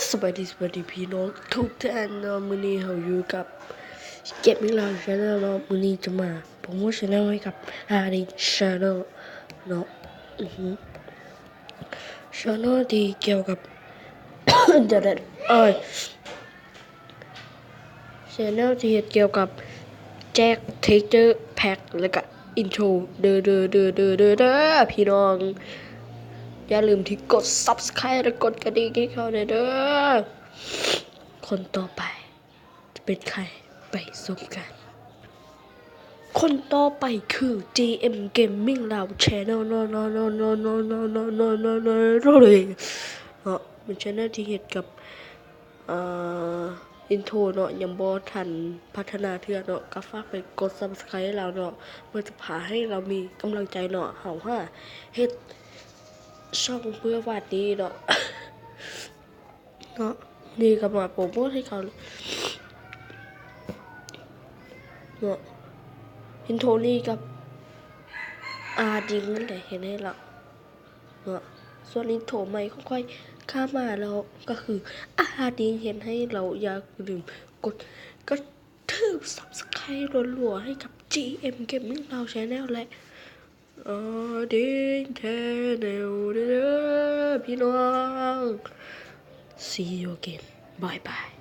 สวัสดีพี่น้องทุกท่านเนาะมื้อนี้เราอยู่กับเก็บมิลานชาแนลเนาะมื้อนี้จะมาโปรโมทชาแนลให้กับอาริชาแนลเนาะชาแนลที่เกี่ยวกับ เดี๋ยวชาแนลที่เกี่ยวกับแจกเทคเจอร์แพ็คแล้วก็อินโทรเด้อพี่น้องอย่าลืมที่กด Subscribe และกดกระดิ่งให้เขาเด้อคนต่อไปจะเป็นใครไปชมกันคนต่อไปคือ GM Gaming เรา Channel เนาะเป็น Channel ที่เฮ็ดกับอินโทรเนาะยังบ่ทันพัฒนาเทื่อเนาะก็ฝากไปกด Subscribe ให้เราเนาะเพื่อจะพาให้เรามีกำลังใจเนาะเฮาเฮ็ดช่องเพื่อวาดดีเนาะ เนาะนี่ก็มาโปรโมทให้เขาเนาะอินโทรนี่กับดิงนั่นแหละเห็นให้เราเนาะส่วนอินโทรใหม่ค่อยๆข้ามาแล้วก็คือดิงเห็นให้เราอย่าลืมกดถือ Subscribe รัวๆให้กับ GM Gaming เรา Channel และดิง Channel เด้อพี่น้อง See you again bye bye